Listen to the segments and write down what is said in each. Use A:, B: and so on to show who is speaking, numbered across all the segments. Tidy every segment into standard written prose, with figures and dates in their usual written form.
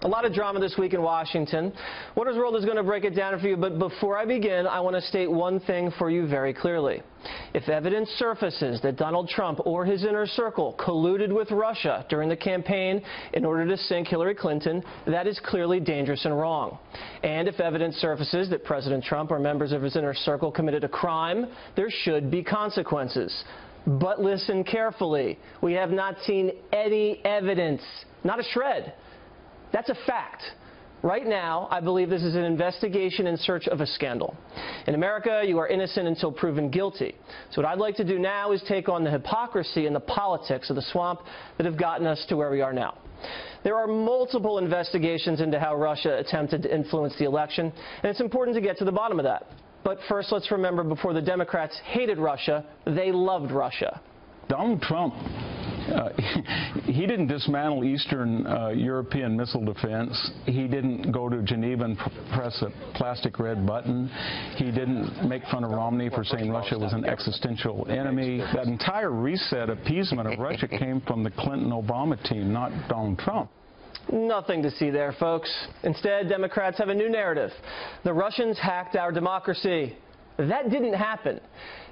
A: A lot of drama this week in Washington. Waters World is going to break it down for you, but before I begin, I want to state one thing for you very clearly. If evidence surfaces that Donald Trump or his inner circle colluded with Russia during the campaign in order to sink Hillary Clinton, that is clearly dangerous and wrong. And if evidence surfaces that President Trump or members of his inner circle committed a crime, there should be consequences. But listen carefully. We have not seen any evidence, not a shred. That's a fact. Right now, I believe this is an investigation in search of a scandal. In America, you are innocent until proven guilty. So what I'd like to do now is take on the hypocrisy and the politics of the swamp that have gotten us to where we are now. There are multiple investigations into how Russia attempted to influence the election, and it's important to get to the bottom of that. But first, let's remember, before the Democrats hated Russia, they loved Russia.
B: Donald Trump, he didn't dismantle Eastern European missile defense. He didn't go to Geneva and press a plastic red button. He didn't make fun of Romney for saying Russia was an existential enemy. That entire reset appeasement of Russia came from the Clinton-Obama team, not Donald Trump.
A: Nothing to see there, folks. Instead, Democrats have a new narrative. The Russians hacked our democracy. That didn't happen.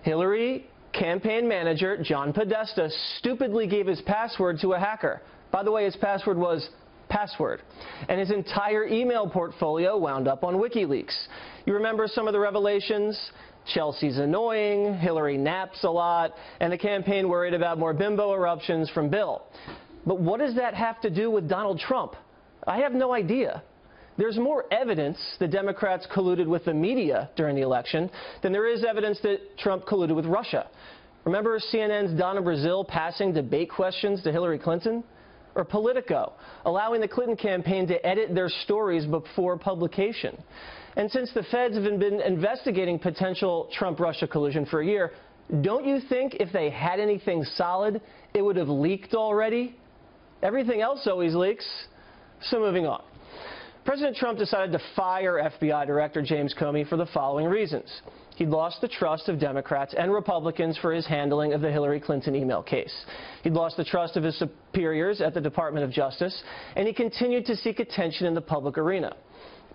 A: Hillary campaign manager John Podesta stupidly gave his password to a hacker. By the way, his password was password. And his entire email portfolio wound up on WikiLeaks. You remember some of the revelations? Chelsea's annoying, Hillary naps a lot, and the campaign worried about more bimbo eruptions from Bill. But what does that have to do with Donald Trump? I have no idea. There's more evidence that Democrats colluded with the media during the election than there is evidence that Trump colluded with Russia. Remember CNN's Donna Brazile passing debate questions to Hillary Clinton? Or Politico, allowing the Clinton campaign to edit their stories before publication. And since the feds have been investigating potential Trump-Russia collusion for a year, don't you think if they had anything solid, it would have leaked already? Everything else always leaks. So moving on. President Trump decided to fire FBI Director James Comey for the following reasons. He'd lost the trust of Democrats and Republicans for his handling of the Hillary Clinton email case. He'd lost the trust of his superiors at the Department of Justice, and he continued to seek attention in the public arena.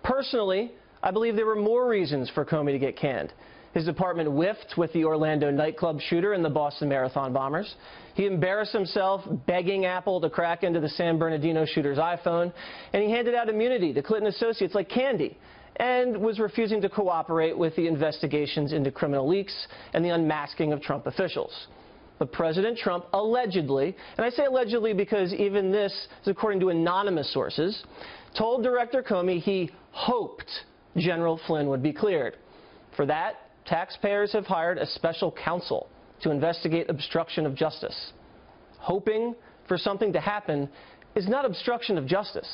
A: Personally, I believe there were more reasons for Comey to get canned. His department whiffed with the Orlando nightclub shooter and the Boston Marathon bombers. He embarrassed himself begging Apple to crack into the San Bernardino shooter's iPhone, and he handed out immunity to Clinton associates like candy, and was refusing to cooperate with the investigations into criminal leaks and the unmasking of Trump officials. But President Trump allegedly, and I say allegedly because even this is according to anonymous sources, told Director Comey he hoped General Flynn would be cleared. For that, taxpayers have hired a special counsel to investigate obstruction of justice. Hoping for something to happen is not obstruction of justice.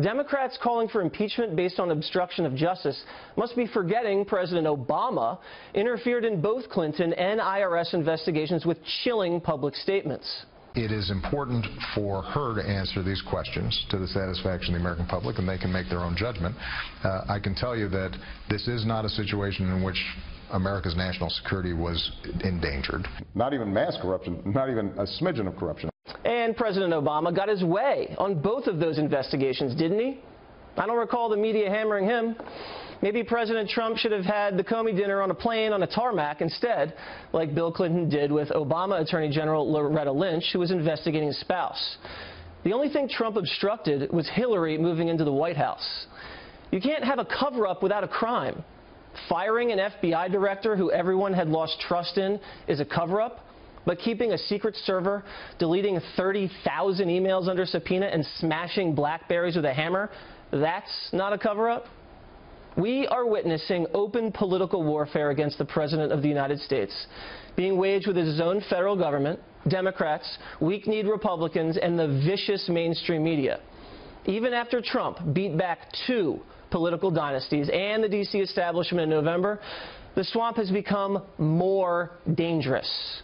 A: Democrats calling for impeachment based on obstruction of justice must be forgetting President Obama interfered in both Clinton and IRS investigations with chilling public statements.
C: It is important for her to answer these questions to the satisfaction of the American public, and they can make their own judgment. I can tell you that this is not a situation in which America's national security was endangered.
D: Not even mass corruption, not even a smidgen of corruption.
A: And President Obama got his way on both of those investigations, didn't he? I don't recall the media hammering him. Maybe President Trump should have had the Comey dinner on a plane on a tarmac instead, like Bill Clinton did with Obama Attorney General Loretta Lynch, who was investigating his spouse. The only thing Trump obstructed was Hillary moving into the White House. You can't have a cover-up without a crime. Firing an FBI director who everyone had lost trust in is a cover-up, but keeping a secret server, deleting 30,000 emails under subpoena, and smashing BlackBerries with a hammer, that's not a cover-up? We are witnessing open political warfare against the President of the United States, being waged with his own federal government, Democrats, weak-kneed Republicans, and the vicious mainstream media. Even after Trump beat back 2 political dynasties and the D.C. establishment in November, the swamp has become more dangerous.